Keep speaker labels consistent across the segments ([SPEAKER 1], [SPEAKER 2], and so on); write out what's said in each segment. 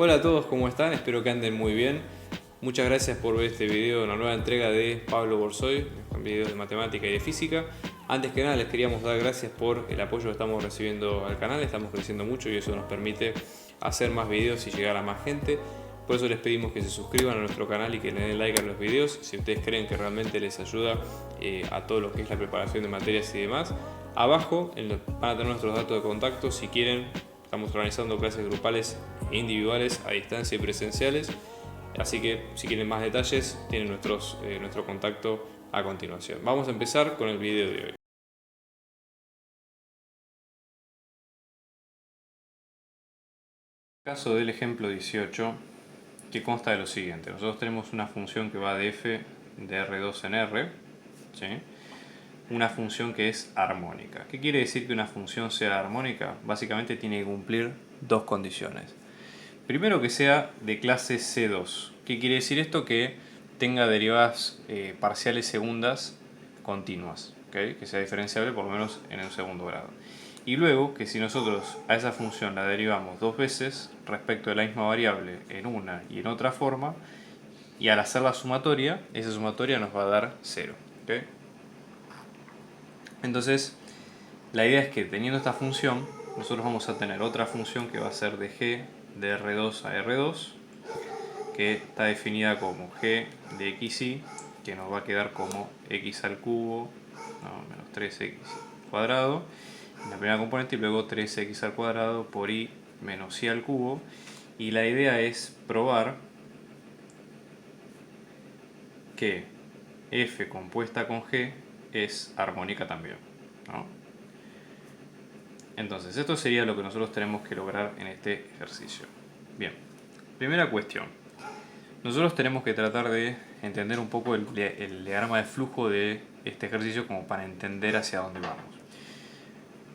[SPEAKER 1] Hola a todos, ¿cómo están? Espero que anden muy bien. Muchas gracias por ver este video, una nueva entrega de Pablo Borsoy, con videos de matemática y de física. Antes que nada les queríamos dar gracias por el apoyo que estamos recibiendo al canal, estamos creciendo mucho y eso nos permite hacer más videos y llegar a más gente. Por eso les pedimos que se suscriban a nuestro canal y que le den like a los videos si ustedes creen que realmente les ayuda a todo lo que es la preparación de materias y demás. Abajo van a tener nuestros datos de contacto si quieren. Estamos organizando clases grupales e individuales a distancia y presenciales. Así que si quieren más detalles tienen nuestro contacto a continuación. Vamos a empezar con el video de hoy. Caso del ejemplo 18, que consta de lo siguiente. Nosotros tenemos una función que va de f de R2 en R, ¿sí? Una función que es armónica. ¿Qué quiere decir que una función sea armónica? Básicamente tiene que cumplir dos condiciones. Primero, que sea de clase C2. ¿Qué quiere decir esto? Que tenga derivadas parciales segundas continuas, ¿okay? Que sea diferenciable por lo menos en el segundo grado. Y luego, que si nosotros a esa función la derivamos dos veces respecto de la misma variable en una y en otra forma, y al hacer la sumatoria, esa sumatoria nos va a dar 0. ¿Okay? Entonces, la idea es que teniendo esta función, nosotros vamos a tener otra función que va a ser de g de R2 a R2, que está definida como g de xy, que nos va a quedar como x al cubo, menos 3x cuadrado, en la primera componente, y luego 3x al cuadrado por y menos y al cubo. Y la idea es probar que f compuesta con g es armónica también, ¿no? Entonces, esto sería lo que nosotros tenemos que lograr en este ejercicio. Bien, primera cuestión. Nosotros tenemos que tratar de entender un poco el diagrama de flujo de este ejercicio como para entender hacia dónde vamos.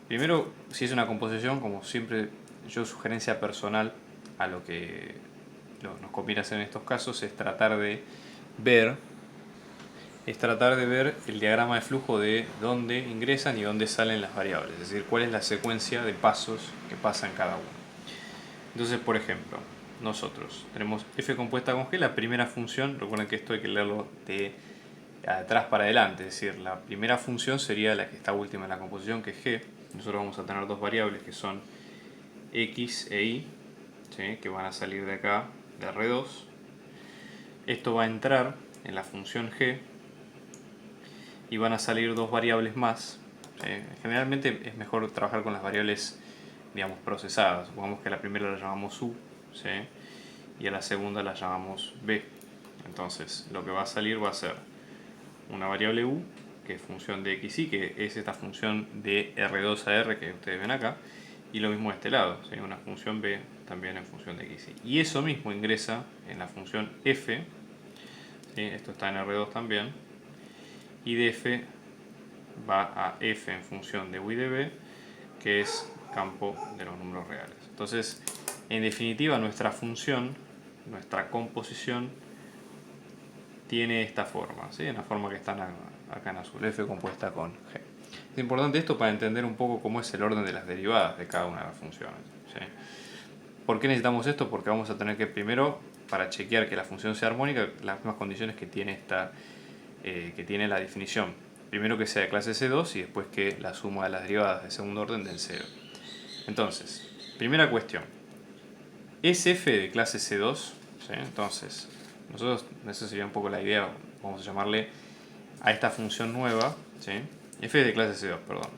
[SPEAKER 1] Primero, si es una composición, como siempre, yo sugerencia personal a lo que nos conviene hacer en estos casos es tratar de ver el diagrama de flujo de dónde ingresan y dónde salen las variables, es decir, cuál es la secuencia de pasos que pasan cada uno. Entonces, por ejemplo, nosotros tenemos f compuesta con g, la primera función. Recuerden que esto hay que leerlo de atrás para adelante, es decir, la primera función sería la que está última en la composición, que es g. Nosotros vamos a tener dos variables que son x e y, ¿sí? Que van a salir de acá, de R2. Esto va a entrar en la función g y van a salir dos variables más, ¿sí? Generalmente es mejor trabajar con las variables, digamos, procesadas. Supongamos que a la primera la llamamos u, ¿sí? Y a la segunda la llamamos b. Entonces lo que va a salir va a ser una variable u, que es función de x y, que es esta función de R2 a R que ustedes ven acá, y lo mismo de este lado, ¿sí? Una función b también en función de x y. Y eso mismo ingresa en la función f, ¿sí? Esto está en R2 también, y de f va a f en función de u y de b, que es campo de los números reales. Entonces, en definitiva, nuestra función, nuestra composición, tiene esta forma, ¿sí? En la forma que están acá en azul, f compuesta con g. Es importante esto para entender un poco cómo es el orden de las derivadas de cada una de las funciones, ¿sí? ¿Por qué necesitamos esto? Porque vamos a tener que primero, para chequear que la función sea armónica, las mismas condiciones que tiene la definición. Primero que sea de clase C2 y después que la suma de las derivadas de segundo orden den 0. Entonces, primera cuestión. ¿Es f de clase C2? ¿Sí? Entonces, nosotros, esa sería un poco la idea, vamos a llamarle a esta función nueva, ¿sí? F es de clase C2, perdón.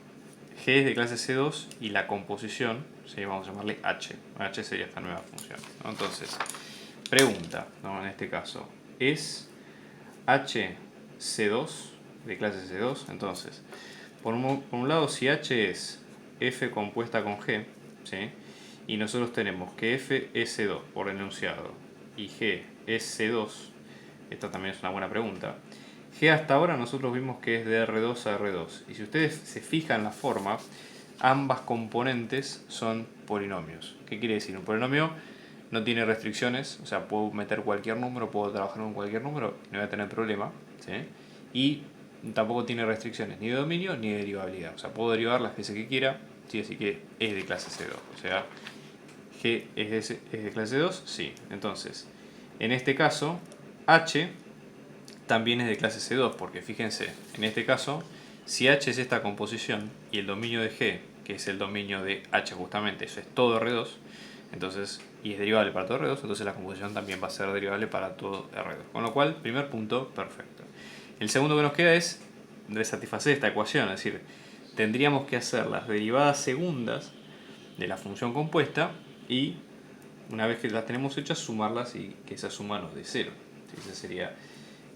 [SPEAKER 1] G es de clase C2 y la composición, ¿sí? Vamos a llamarle H. H sería esta nueva función, ¿no? Entonces, pregunta, ¿no? En este caso, ¿es H C2 de clase C2? Entonces, por un lado, si H es f compuesta con g, ¿sí? Y nosotros tenemos que f es C2 por enunciado y g es C2, esta también es una buena pregunta. G hasta ahora nosotros vimos que es de R2 a R2, y si ustedes se fijan en la forma, ambas componentes son polinomios. ¿Qué quiere decir? Un polinomio no tiene restricciones, o sea, puedo meter cualquier número, puedo trabajar con cualquier número, no voy a tener problema, ¿sí? Y tampoco tiene restricciones ni de dominio ni de derivabilidad, o sea, puedo derivar las veces que quiera, sí, así que es de clase C2, o sea, G es de clase 2, sí. Entonces, en este caso, H también es de clase C2, porque fíjense, en este caso, si H es esta composición y el dominio de G, que es el dominio de H justamente, eso es todo R2, entonces, y es derivable para todo R2, entonces la composición también va a ser derivable para todo R2. Con lo cual, primer punto, perfecto. El segundo que nos queda es de satisfacer esta ecuación, es decir, tendríamos que hacer las derivadas segundas de la función compuesta y una vez que las tenemos hechas sumarlas y que esa suma nos dé 0. Ese sería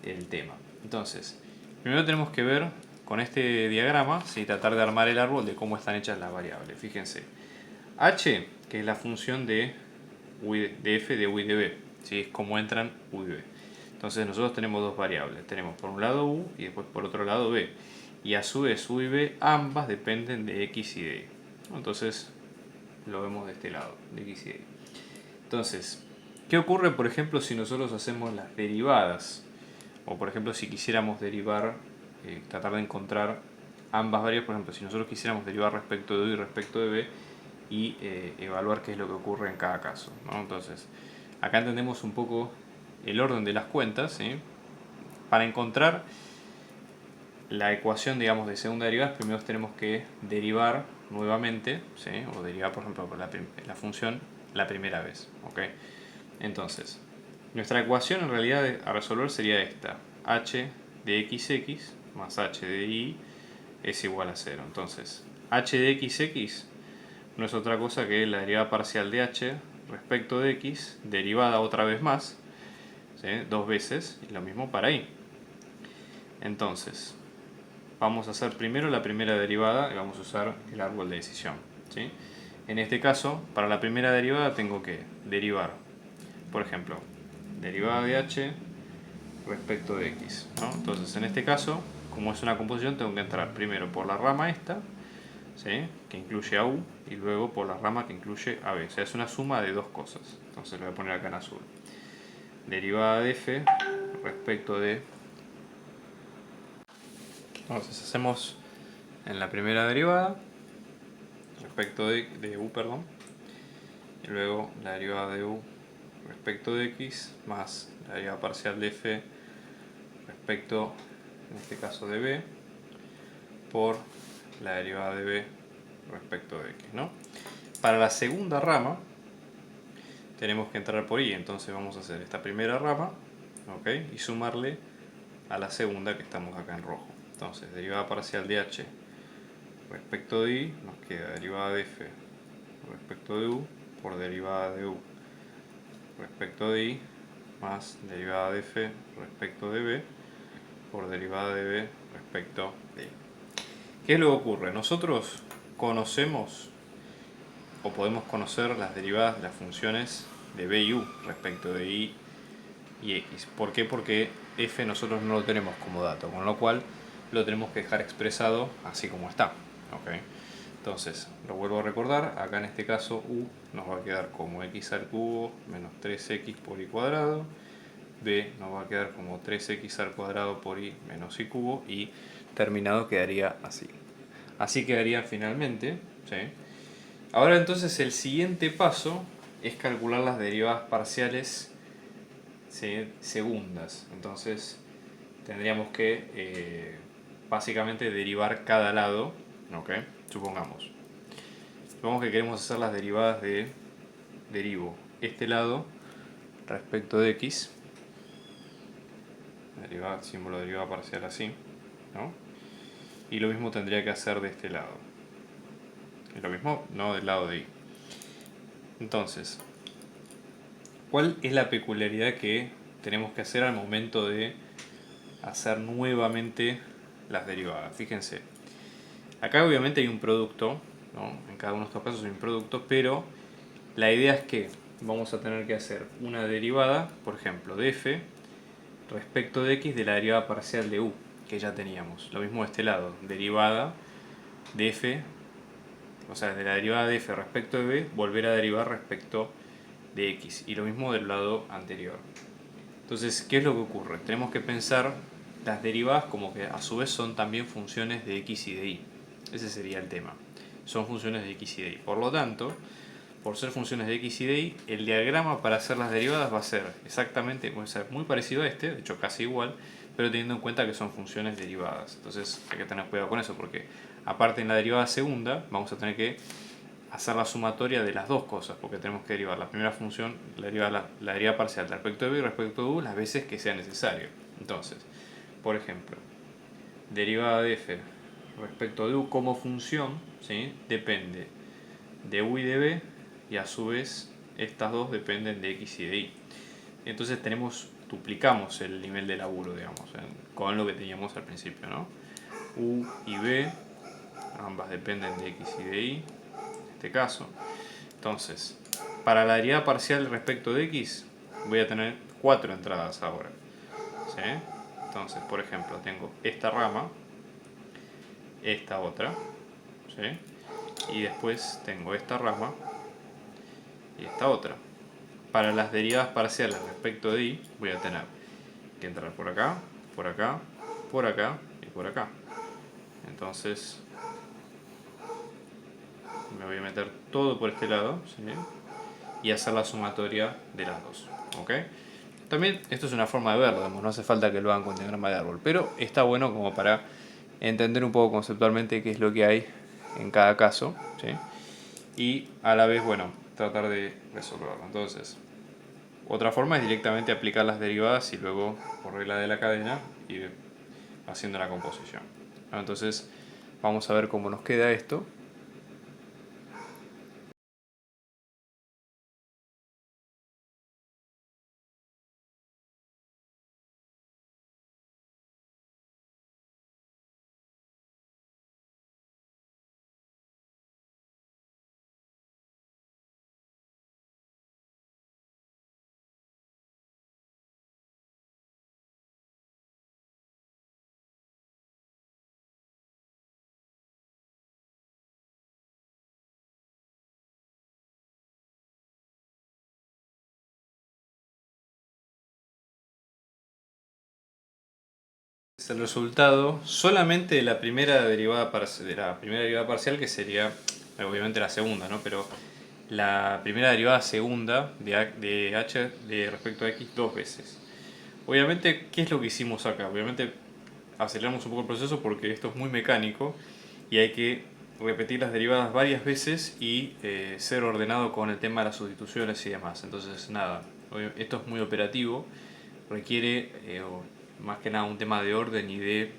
[SPEAKER 1] el tema. Entonces, primero tenemos que ver con este diagrama, ¿sí? Tratar de armar el árbol de cómo están hechas las variables. Fíjense, h, que es la función de f de u y de b, ¿sí? Es como entran u y b. Entonces nosotros tenemos dos variables, tenemos por un lado u y después por otro lado b, y a su vez u y b ambas dependen de x y de y. Entonces lo vemos de este lado, de x y de y. Entonces, ¿qué ocurre por ejemplo si nosotros hacemos las derivadas? O por ejemplo si quisiéramos derivar, tratar de encontrar ambas variables, por ejemplo si nosotros quisiéramos derivar respecto de u y respecto de b y evaluar qué es lo que ocurre en cada caso, ¿no? Entonces, acá entendemos un poco el orden de las cuentas, ¿sí? Para encontrar la ecuación, digamos, de segunda derivada, primero tenemos que derivar nuevamente, ¿sí? O derivar, por ejemplo, la función la primera vez, ¿ok? Entonces, nuestra ecuación en realidad a resolver sería esta: h de xx más h de y es igual a 0. Entonces, h de xx no es otra cosa que la derivada parcial de h respecto de x, derivada otra vez más, ¿sí? Dos veces, y lo mismo para y. Entonces, vamos a hacer primero la primera derivada y vamos a usar el árbol de decisión, ¿sí? En este caso, para la primera derivada tengo que derivar, por ejemplo, derivada de h respecto de x, ¿no? Entonces, en este caso, como es una composición, tengo que entrar primero por la rama esta, ¿sí? Que incluye a u, y luego por la rama que incluye a b. O sea, es una suma de dos cosas. Entonces lo voy a poner acá en azul. Derivada de f respecto de... Entonces hacemos en la primera derivada respecto de u, perdón, y luego la derivada de u respecto de x más la derivada parcial de f respecto, en este caso, de b por la derivada de b respecto de x, ¿no? Para la segunda rama tenemos que entrar por y, entonces vamos a hacer esta primera rama, ¿ok? Y sumarle a la segunda que estamos acá en rojo. Entonces, derivada parcial de h respecto de y, nos queda derivada de f respecto de u por derivada de u respecto de y más derivada de f respecto de b por derivada de b respecto de y. ¿Qué es lo que ocurre? Nosotros conocemos o podemos conocer las derivadas de las funciones de b y u respecto de y x. ¿Por qué? Porque f nosotros no lo tenemos como dato, con lo cual lo tenemos que dejar expresado así como está, ¿okay? Entonces, lo vuelvo a recordar, acá en este caso u nos va a quedar como x al cubo menos 3x por y cuadrado, b nos va a quedar como 3x al cuadrado por y menos y cubo, y terminado quedaría así. Así quedaría finalmente, ¿sí? Ahora entonces el siguiente paso es calcular las derivadas parciales, ¿sí?, segundas. Entonces tendríamos que básicamente derivar cada lado, ¿ok? Supongamos que queremos hacer las derivadas de derivo este lado respecto de x, símbolo de derivada parcial así, ¿no? Y lo mismo tendría que hacer de este lado. Y lo mismo, no del lado de y. Entonces, ¿cuál es la peculiaridad que tenemos que hacer al momento de hacer nuevamente las derivadas? Fíjense, acá obviamente hay un producto, ¿no? En cada uno de estos casos hay un producto, pero la idea es que vamos a tener que hacer una derivada, por ejemplo, de f respecto de x de la derivada parcial de u, que ya teníamos. Lo mismo de este lado, derivada de f, o sea, de la derivada de f respecto de b, volver a derivar respecto de x. Y lo mismo del lado anterior. Entonces, ¿qué es lo que ocurre? Tenemos que pensar las derivadas como que a su vez son también funciones de x y de y. Ese sería el tema. Son funciones de x y de y. Por lo tanto, por ser funciones de x y de y, el diagrama para hacer las derivadas va a ser exactamente, puede ser muy parecido a este, de hecho casi igual, pero teniendo en cuenta que son funciones derivadas. Entonces hay que tener cuidado con eso, porque aparte en la derivada segunda vamos a tener que hacer la sumatoria de las dos cosas, porque tenemos que derivar la primera función, la derivada parcial respecto de b y respecto de u las veces que sea necesario. Entonces, por ejemplo, derivada de f respecto de u como función, ¿sí?, depende de u y de b, y a su vez estas dos dependen de x y de y. Entonces duplicamos el nivel de laburo, digamos, con lo que teníamos al principio, ¿no? U y b, ambas dependen de x y de y, en este caso. Entonces, para la derivada parcial respecto de x, voy a tener 4 entradas ahora, ¿sí? Entonces, por ejemplo, tengo esta rama, esta otra, ¿sí?, y después tengo esta rama y esta otra. Para las derivadas parciales respecto de y, voy a tener que entrar por acá, por acá, por acá y por acá. Entonces me voy a meter todo por este lado, ¿sí?, y hacer la sumatoria de las dos, ¿ok? También esto es una forma de verlo, digamos, no hace falta que lo hagan con diagrama de árbol, pero está bueno como para entender un poco conceptualmente qué es lo que hay en cada caso, ¿sí?, y a la vez, bueno, tratar de resolverlo. Entonces, otra forma es directamente aplicar las derivadas y luego, por regla de la cadena, ir haciendo la composición. Entonces, vamos a ver cómo nos queda esto. Es el resultado solamente de la primera derivada parcial, que sería obviamente la segunda, ¿no? Pero la primera derivada segunda de h respecto a x dos veces. Obviamente, ¿qué es lo que hicimos acá? Obviamente aceleramos un poco el proceso porque esto es muy mecánico y hay que repetir las derivadas varias veces y ser ordenado con el tema de las sustituciones y demás. Entonces, nada, esto es muy operativo, requiere más que nada un tema de orden y de,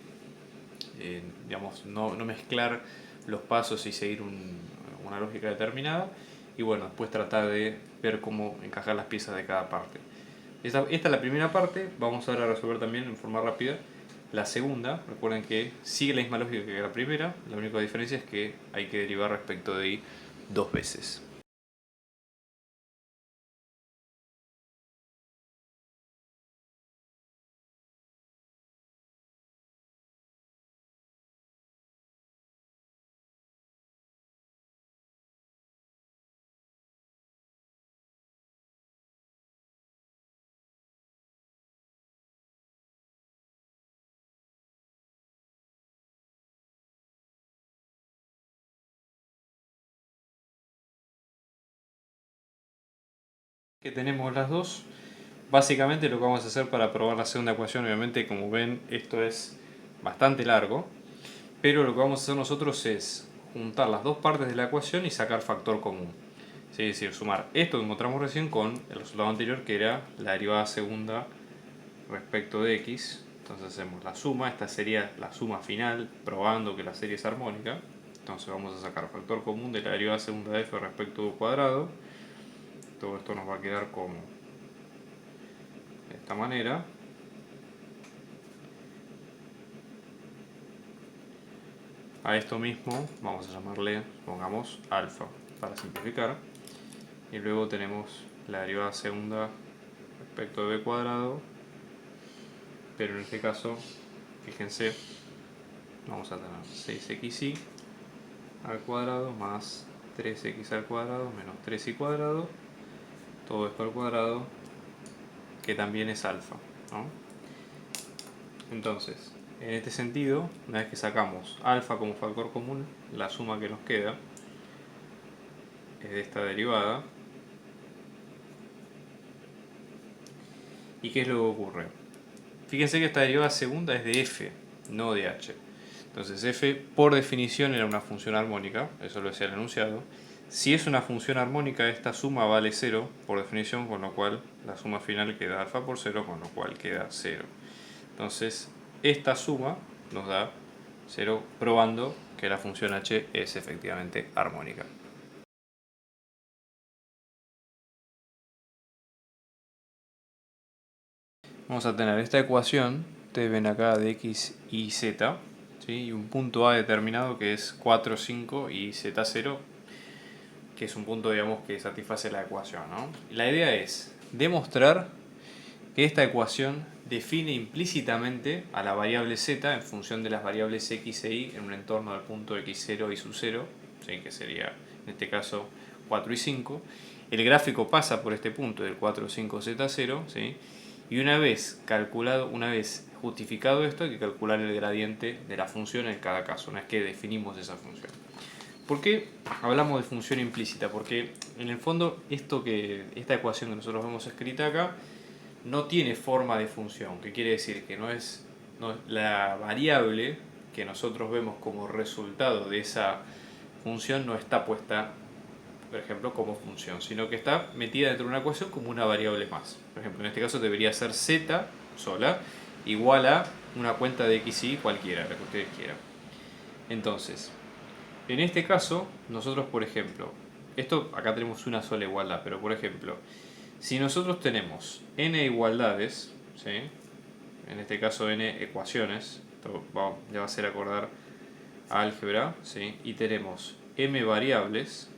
[SPEAKER 1] digamos, no mezclar los pasos y seguir una lógica determinada, y bueno, después tratar de ver cómo encajar las piezas de cada parte. Esta es la primera parte. Vamos ahora a resolver también en forma rápida la segunda. Recuerden que sigue la misma lógica que la primera, la única diferencia es que hay que derivar respecto de y dos veces. Que tenemos las dos. Básicamente lo que vamos a hacer para probar la segunda ecuación, obviamente como ven esto es bastante largo, pero lo que vamos a hacer nosotros es juntar las dos partes de la ecuación y sacar factor común. ¿Sí? Es decir, sumar esto que encontramos recién con el resultado anterior, que era la derivada segunda respecto de x. Entonces hacemos la suma, esta sería la suma final, probando que la serie es armónica. Entonces vamos a sacar factor común de la derivada segunda de f respecto de u cuadrado. Todo esto nos va a quedar como de esta manera. A esto mismo vamos a llamarle, pongamos, alfa, para simplificar. Y luego tenemos la derivada segunda respecto de b cuadrado, pero en este caso, fíjense, vamos a tener 6xy al cuadrado más 3x al cuadrado menos 3y cuadrado, todo esto al cuadrado, que también es alfa, ¿no? Entonces, en este sentido, una vez que sacamos alfa como factor común, la suma que nos queda es de esta derivada. ¿Y qué es lo que ocurre? Fíjense que esta derivada segunda es de f, no de h. Entonces f por definición era una función armónica, eso lo decía el enunciado. Si es una función armónica, esta suma vale 0 por definición, con lo cual la suma final queda alfa por 0, con lo cual queda 0. Entonces esta suma nos da 0, probando que la función h es efectivamente armónica. Vamos a tener esta ecuación, ustedes ven acá de x y z, ¿sí? Y un punto A determinado que es 4, 5 y z0, que es un punto, digamos, que satisface la ecuación, ¿no? La idea es demostrar que esta ecuación define implícitamente a la variable z en función de las variables x e y en un entorno del punto x0 y su 0, ¿sí? Que sería en este caso 4 y 5. El gráfico pasa por este punto del 4, 5, z0, ¿sí? Y una vez calculado, una vez justificado esto, hay que calcular el gradiente de la función en cada caso, una vez que definimos esa función. ¿Por qué hablamos de función implícita? Porque en el fondo esta ecuación que nosotros vemos escrita acá no tiene forma de función, que quiere decir que no es la variable que nosotros vemos como resultado de esa función no está puesta, por ejemplo, como función, sino que está metida dentro de una ecuación como una variable más. Por ejemplo, en este caso debería ser z sola igual a una cuenta de x y cualquiera, la que ustedes quieran. Entonces, en este caso, nosotros, por ejemplo, acá tenemos una sola igualdad, pero por ejemplo, si nosotros tenemos n igualdades, ¿sí? En este caso n ecuaciones, esto le va a hacer acordar a álgebra, ¿sí? Y tenemos m variables,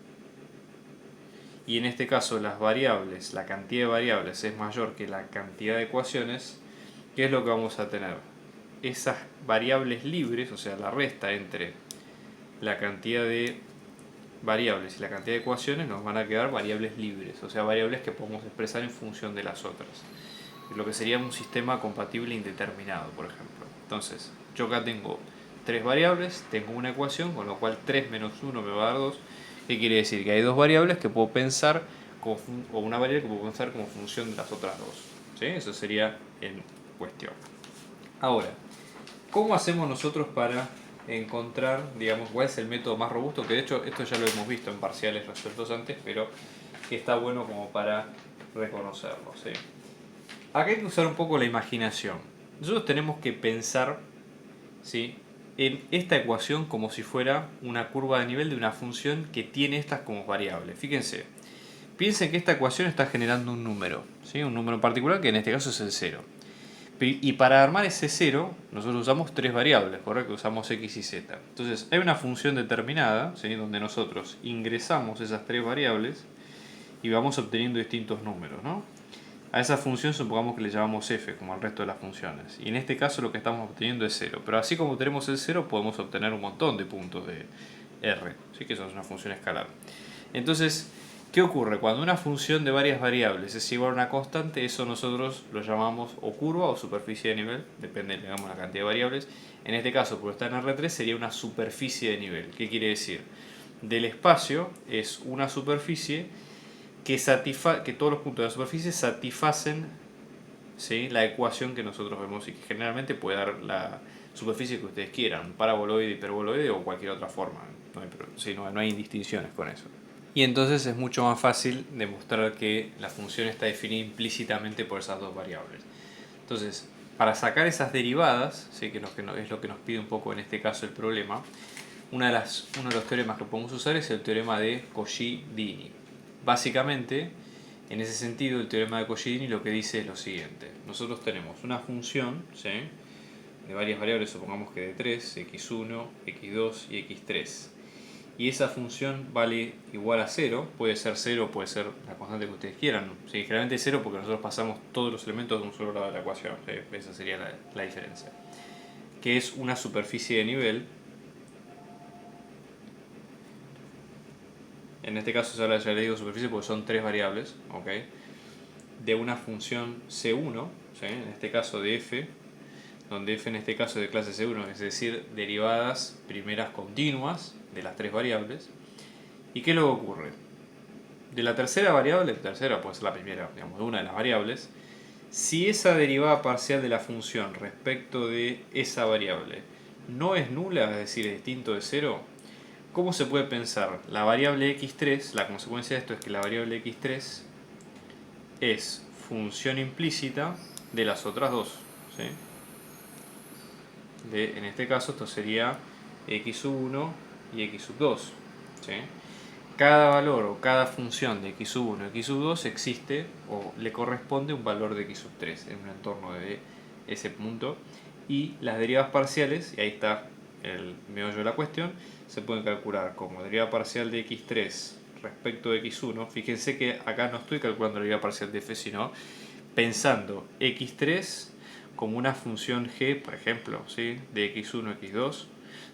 [SPEAKER 1] y en este caso las variables, la cantidad de variables es mayor que la cantidad de ecuaciones, ¿qué es lo que vamos a tener? Esas variables libres, o sea, la resta entre la cantidad de variables y la cantidad de ecuaciones, nos van a quedar variables libres, o sea, variables que podemos expresar en función de las otras. Lo que sería un sistema compatible indeterminado, por ejemplo. Entonces, yo acá tengo tres variables, tengo una ecuación, con lo cual 3 menos 1 me va a dar 2. ¿Qué quiere decir? Que hay dos variables que puedo pensar o una variable que puedo pensar como función de las otras dos. ¿Sí? Eso sería en cuestión. Ahora, ¿cómo hacemos nosotros para encontrar, digamos, cuál es el método más robusto? Que de hecho esto ya lo hemos visto en parciales resueltos antes, pero que está bueno como para reconocerlo, ¿sí? Acá hay que usar un poco la imaginación. Nosotros tenemos que pensar, ¿sí?, en esta ecuación como si fuera una curva de nivel de una función que tiene estas como variables. Fíjense, piensen que esta ecuación está generando un número, ¿sí?, un número en particular que en este caso es el 0. Y para armar ese 0, nosotros usamos tres variables, ¿correcto? Usamos x y z. Entonces, hay una función determinada, ¿sí?, donde nosotros ingresamos esas tres variables y vamos obteniendo distintos números, ¿no? A esa función supongamos que le llamamos f, como al resto de las funciones. Y en este caso lo que estamos obteniendo es 0. Pero así como tenemos el 0, podemos obtener un montón de puntos de r. ¿Sí? Que eso es una función escalar. Entonces, ¿qué ocurre? Cuando una función de varias variables es igual a una constante, eso nosotros lo llamamos o curva o superficie de nivel. Depende, digamos, la cantidad de variables. En este caso, por estar en R3, sería una superficie de nivel. ¿Qué quiere decir? Del espacio es una superficie que todos los puntos de la superficie satisfacen, ¿sí?, la ecuación que nosotros vemos y que generalmente puede dar la superficie que ustedes quieran, paraboloide, hiperboloide o cualquier otra forma. No hay distinciones con eso. Y entonces es mucho más fácil demostrar que la función está definida implícitamente por esas dos variables. Entonces, para sacar esas derivadas, ¿sí?, que es lo que nos pide un poco en este caso el problema, uno de los teoremas que podemos usar es el teorema de Cauchy-Dini. Básicamente, en ese sentido, el teorema de Cauchy-Dini lo que dice es lo siguiente. Nosotros tenemos una función, ¿sí?, de varias variables, supongamos que de 3, x1, x2 y x3. Y esa función vale igual a 0, puede ser 0, puede ser la constante que ustedes quieran. ¿Sí? Generalmente 0 porque nosotros pasamos todos los elementos de un solo lado de la ecuación. ¿Sí? Esa sería la diferencia. Que es una superficie de nivel. En este caso ya le digo superficie porque son tres variables, ¿ok?, de una función C1, ¿sí?, en este caso de f, donde f en este caso es de clase C1, es decir, derivadas primeras continuas de las tres variables. ¿Y qué es lo que ocurre? de la tercera variable, tercera puede ser la primera, digamos, de una de las variables, si esa derivada parcial de la función respecto de esa variable no es nula, es decir, es distinto de cero, ¿cómo se puede pensar? La variable x3, la consecuencia de esto es que la variable x3 es función implícita de las otras dos, ¿sí? En este caso esto sería x1 y x2, ¿sí? Cada valor o cada función de x1 y x2 existe o le corresponde un valor de x3 en un entorno de ese punto, y las derivadas parciales, y ahí está el meollo de la cuestión, se pueden calcular como derivada parcial de x3 respecto de x1. Fíjense que acá no estoy calculando la derivada parcial de f, sino pensando x3 como una función g, por ejemplo, ¿sí? De x1, x2.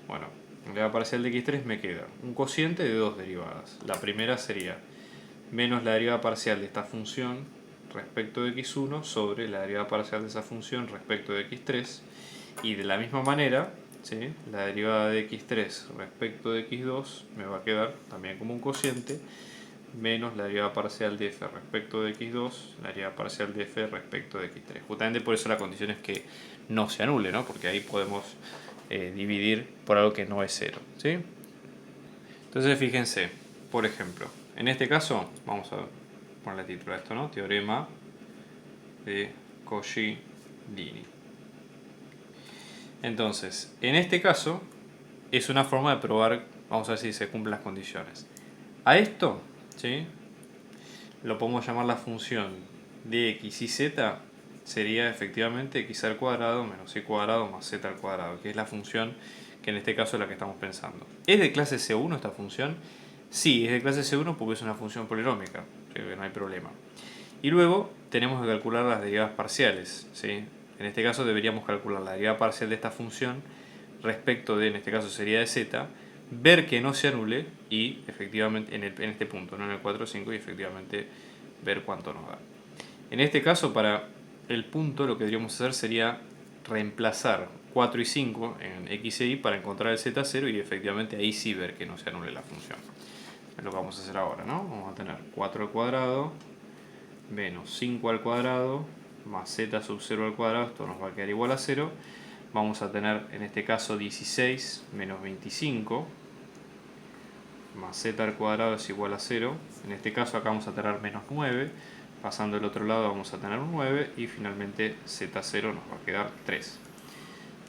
[SPEAKER 1] Bueno, la derivada parcial de x3 me queda un cociente de dos derivadas. La primera sería menos la derivada parcial de esta función respecto de x1 sobre la derivada parcial de esa función respecto de x3. Y de la misma manera, ¿sí? La derivada de x3 respecto de x2 me va a quedar también como un cociente menos la derivada parcial de f respecto de x2, la derivada parcial de f respecto de x3. Justamente por eso la condición es que no se anule, ¿no? Porque ahí podemos dividir por algo que no es cero, ¿sí? Entonces fíjense, por ejemplo, en este caso, vamos a ponerle título a esto, ¿no? Teorema de Cauchy-Deany. Entonces, en este caso, es una forma de probar, vamos a ver si se cumplen las condiciones. A esto, ¿sí? Lo podemos llamar la función de x y z, sería efectivamente x al cuadrado menos y cuadrado más z al cuadrado, que es la función que en este caso es la que estamos pensando. ¿Es de clase C1 esta función? Sí, es de clase C1 porque es una función polinómica, que no hay problema. Y luego tenemos que calcular las derivadas parciales, ¿sí? En este caso deberíamos calcular la derivada parcial de esta función respecto de, en este caso sería de z, ver que no se anule y efectivamente en este punto, no en el 4 o 5, y efectivamente ver cuánto nos da. En este caso, para el punto, lo que deberíamos hacer sería reemplazar 4 y 5 en x e y para encontrar el z0 y efectivamente ahí sí ver que no se anule la función. Es lo que vamos a hacer ahora, ¿no? Vamos a tener 4 al cuadrado menos 5 al cuadrado más z sub 0 al cuadrado, esto nos va a quedar igual a 0. Vamos a tener en este caso 16 menos 25 más z al cuadrado es igual a 0. En este caso acá vamos a tener menos 9. Pasando al otro lado vamos a tener un 9 y finalmente z0 nos va a quedar 3.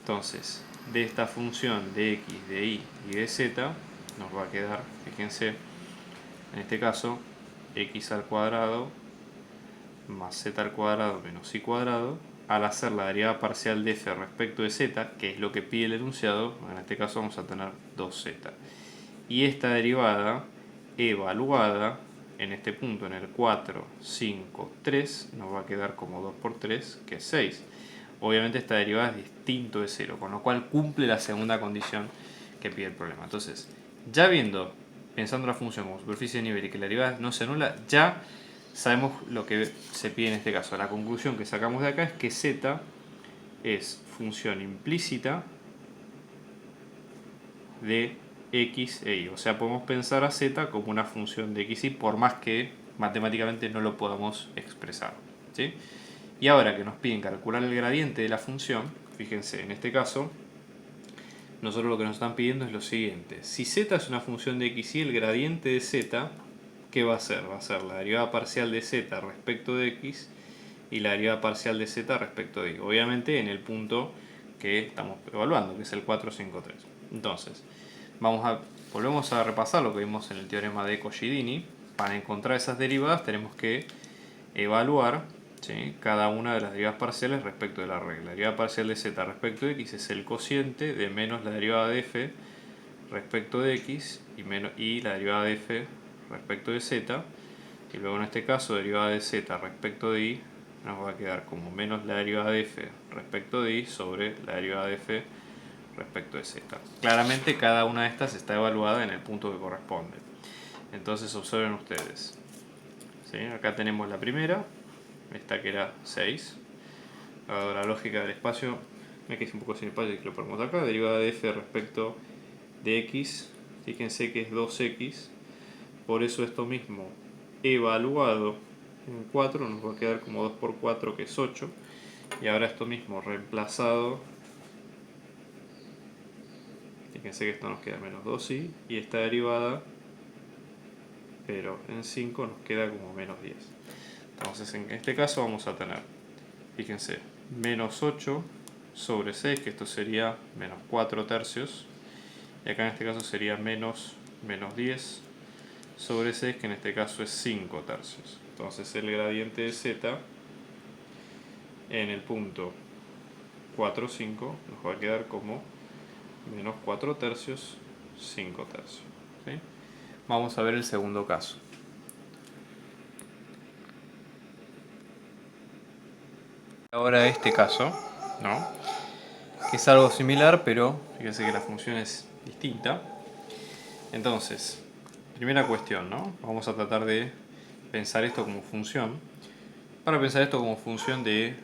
[SPEAKER 1] Entonces, de esta función de x, de y y de z nos va a quedar, fíjense, en este caso x al cuadrado más z al cuadrado menos y cuadrado. Al hacer la derivada parcial de f respecto de z, que es lo que pide el enunciado, en este caso vamos a tener 2z. Y esta derivada evaluada en este punto, en el 4, 5, 3, nos va a quedar como 2 por 3, que es 6. Obviamente esta derivada es distinto de 0, con lo cual cumple la segunda condición que pide el problema. Entonces, ya pensando la función como superficie de nivel y que la derivada no se anula, ya sabemos lo que se pide en este caso. La conclusión que sacamos de acá es que z es función implícita de x e y. O sea, podemos pensar a z como una función de x y por más que matemáticamente no lo podamos expresar, ¿sí? Y ahora que nos piden calcular el gradiente de la función, fíjense, en este caso, nosotros lo que nos están pidiendo es lo siguiente. Si z es una función de x y, el gradiente de z, ¿qué va a ser? Va a ser la derivada parcial de z respecto de x y la derivada parcial de z respecto de y. Obviamente en el punto que estamos evaluando, que es el 4, 5, 3. Entonces, volvemos a repasar lo que vimos en el teorema de Cauchy-Deany. Para encontrar esas derivadas tenemos que evaluar, ¿sí?, cada una de las derivadas parciales respecto de la regla. La derivada parcial de z respecto de x es el cociente de menos la derivada de f respecto de x y la derivada de f respecto de z. Y luego en este caso derivada de z respecto de y nos va a quedar como menos la derivada de f respecto de y sobre la derivada de f respecto de z. Claramente cada una de estas está evaluada en el punto que corresponde. Entonces observen ustedes, ¿sí? Acá tenemos la primera, esta que era 6. Dado la lógica del espacio, me quedé un poco sin espacio y lo ponemos acá. Derivada de f respecto de x, fíjense que es 2x. Por eso esto mismo evaluado en 4 nos va a quedar como 2 por 4 que es 8. Y ahora esto mismo reemplazado, fíjense que esto nos queda menos 2i, y esta derivada, pero en 5 nos queda como menos 10. Entonces en este caso vamos a tener, fíjense, menos 8 sobre 6, que esto sería menos 4 tercios, y acá en este caso sería menos 10 sobre 6, que en este caso es 5 tercios. Entonces el gradiente de z en el punto 4, 5 nos va a quedar como menos 4 tercios, 5 tercios. ¿Sí? Vamos a ver el segundo caso. Ahora este caso, ¿no? Que es algo similar, pero fíjense que la función es distinta. Entonces, primera cuestión, ¿no? Vamos a tratar de pensar esto como función. Para pensar esto como función de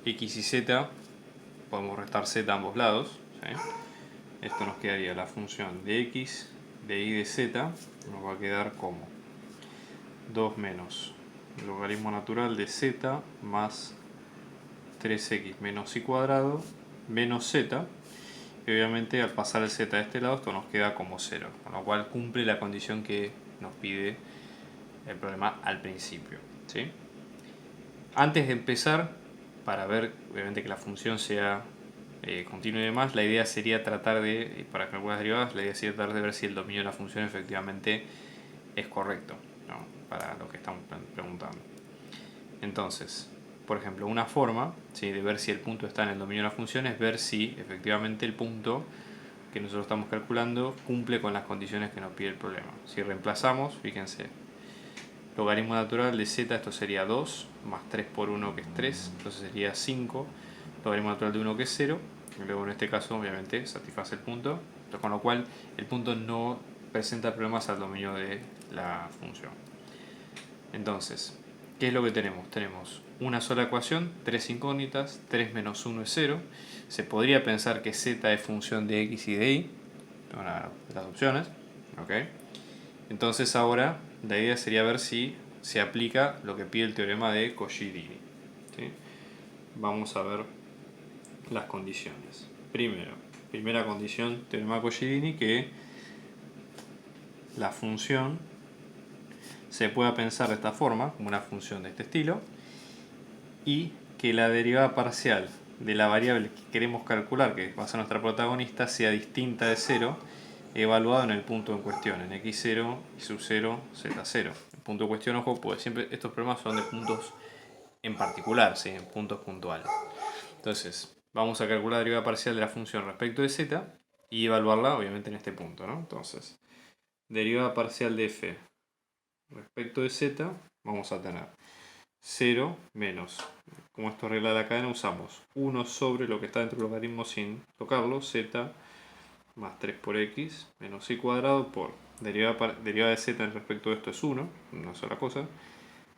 [SPEAKER 1] x y z, podemos restar z a ambos lados. ¿Sí? Esto nos quedaría la función de x, de y de z, nos va a quedar como 2 menos el logaritmo natural de z más 3x menos y cuadrado menos z. Y obviamente al pasar el z a este lado esto nos queda como 0, con lo cual cumple la condición que nos pide el problema al principio. ¿Sí? Antes de empezar, para ver obviamente que la función sea continua y demás, la idea sería tratar de, para calcular las derivadas, la idea sería tratar de ver si el dominio de la función efectivamente es correcto, ¿no? Para lo que estamos preguntando. Entonces, por ejemplo, una forma, ¿sí?, de ver si el punto está en el dominio de la función es ver si efectivamente el punto que nosotros estamos calculando cumple con las condiciones que nos pide el problema. Si reemplazamos, fíjense, logaritmo natural de z, esto sería 2, más 3 por 1 que es 3, entonces sería 5, logaritmo natural de 1 que es 0, y luego en este caso obviamente satisface el punto, con lo cual el punto no presenta problemas al dominio de la función. Entonces, ¿qué es lo que tenemos? Tenemos una sola ecuación, tres incógnitas, 3 menos 1 es 0. Se podría pensar que z es función de x y de y, una de las opciones. ¿Okay? Entonces ahora la idea sería ver si se aplica lo que pide el teorema de Cauchy-Dini. ¿Sí? Vamos a ver las condiciones. Primera condición, teorema de Cauchy-Dini, que la función se pueda pensar de esta forma, como una función de este estilo, y que la derivada parcial de la variable que queremos calcular, que va a ser nuestra protagonista, sea distinta de 0, evaluado en el punto en cuestión, en x0, y sub 0, z0. El punto en cuestión, ojo, pues siempre estos problemas son de puntos en particular, ¿sí?, en puntos puntuales. Entonces, vamos a calcular la derivada parcial de la función respecto de z y evaluarla, obviamente, en este punto, ¿no? Entonces, derivada parcial de f respecto de z, vamos a tener 0 menos, como esto es regla de la cadena, usamos 1 sobre lo que está dentro del logaritmo sin tocarlo, z más 3 por x menos y cuadrado por derivada de z en respecto de esto es 1, una sola cosa,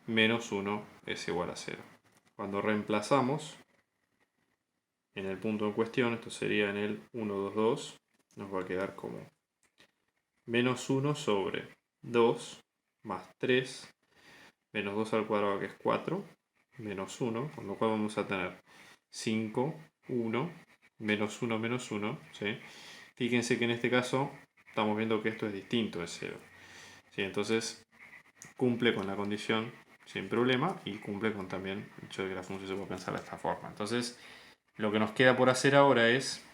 [SPEAKER 1] menos 1 es igual a 0. Cuando reemplazamos en el punto en cuestión, esto sería en el 1, 2, 2, nos va a quedar como menos 1 sobre 2 más 3 menos 2 al cuadrado, que es 4, menos 1, con lo cual vamos a tener 5, 1, menos 1, menos 1. ¿Sí? Fíjense que en este caso estamos viendo que esto es distinto de 0. ¿Sí? Entonces cumple con la condición sin problema y cumple con también el hecho de que la función se puede pensar de esta forma. Entonces lo que nos queda por hacer ahora es,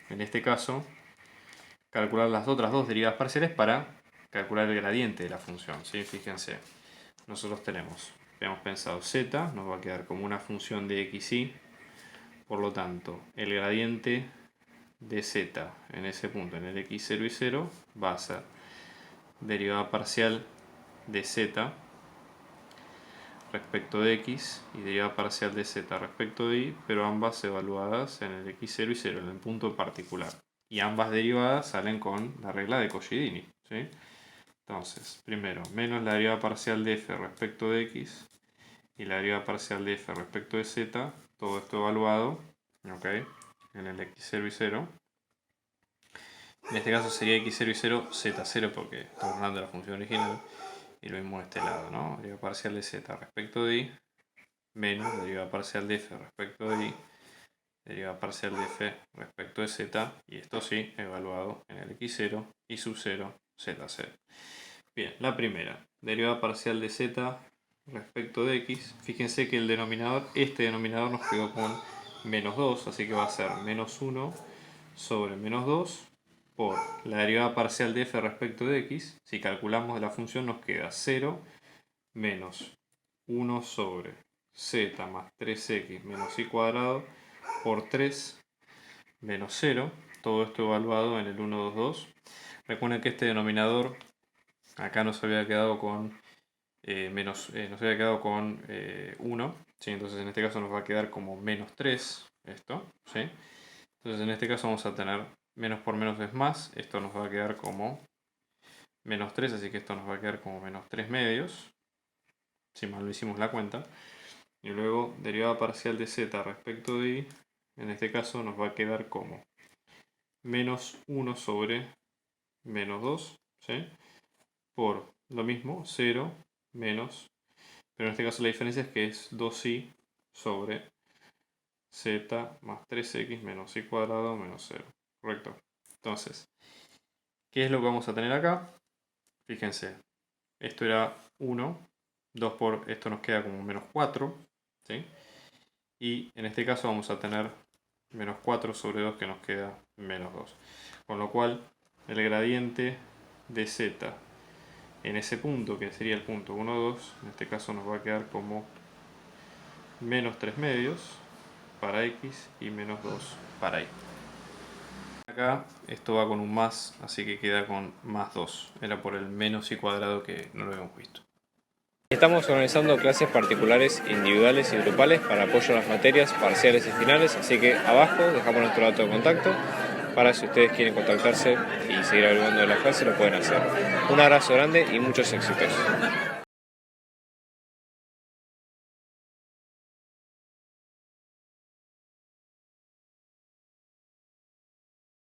[SPEAKER 1] en este caso, calcular las otras dos derivadas parciales para calcular el gradiente de la función. ¿Sí? Fíjense, nosotros habíamos pensado z, nos va a quedar como una función de xy, por lo tanto el gradiente de z en ese punto, en el x0 y 0, va a ser derivada parcial de z respecto de x y derivada parcial de z respecto de y, pero ambas evaluadas en el x0 y 0, en el punto particular. Y ambas derivadas salen con la regla de Cauchy-Dini. ¿Sí? Entonces, primero, menos la derivada parcial de f respecto de x y la derivada parcial de f respecto de z, todo esto evaluado, ¿okay?, en el x0 y 0. En este caso sería x0 y 0, z0, porque estamos hablando de la función original. y lo mismo de este lado, ¿no? Derivada parcial de z respecto de y menos derivada parcial de f respecto de y, derivada parcial de f respecto de z, y esto sí, evaluado en el x0 y sub 0, z0. Bien, la primera, derivada parcial de z respecto de x. Fíjense que el denominador, este denominador nos quedó con menos 2, así que va a ser menos 1 sobre menos 2 por la derivada parcial de f respecto de x. Si calculamos de la función nos queda 0 menos 1 sobre z más 3x menos y cuadrado por 3 menos 0. Todo esto evaluado en el 1, 2, 2. Recuerden que este denominador acá nos había quedado con nos había quedado con 1, ¿sí? Entonces en este caso nos va a quedar como menos 3 esto, ¿sí? Entonces en este caso vamos a tener menos por menos es más, esto nos va a quedar como menos 3, así que esto nos va a quedar como menos 3 medios, si mal no hicimos la cuenta. Y luego derivada parcial de z respecto de y, en este caso nos va a quedar como menos 1 sobre menos 2, ¿sí? Por lo mismo, 0 menos, pero en este caso la diferencia es que es 2i sobre z más 3x menos y cuadrado menos 0. Correcto. Entonces, ¿qué es lo que vamos a tener acá? Fíjense, esto era 1, 2 por esto nos queda como menos 4, ¿sí? Y en este caso vamos a tener menos 4 sobre 2 que nos queda menos 2. Con lo cual, el gradiente de z en ese punto, que sería el punto 1, 2, en este caso nos va a quedar como menos 3 medios para x y menos 2 para y. Acá esto va con un más, así que queda con más 2. Era por el menos y cuadrado que no lo habíamos visto.
[SPEAKER 2] Estamos organizando clases particulares, individuales y grupales para apoyo a las materias parciales y finales, así que abajo dejamos nuestro dato de contacto para si ustedes quieren contactarse y seguir averiguando de la clase lo pueden hacer. Un abrazo grande y muchos éxitos.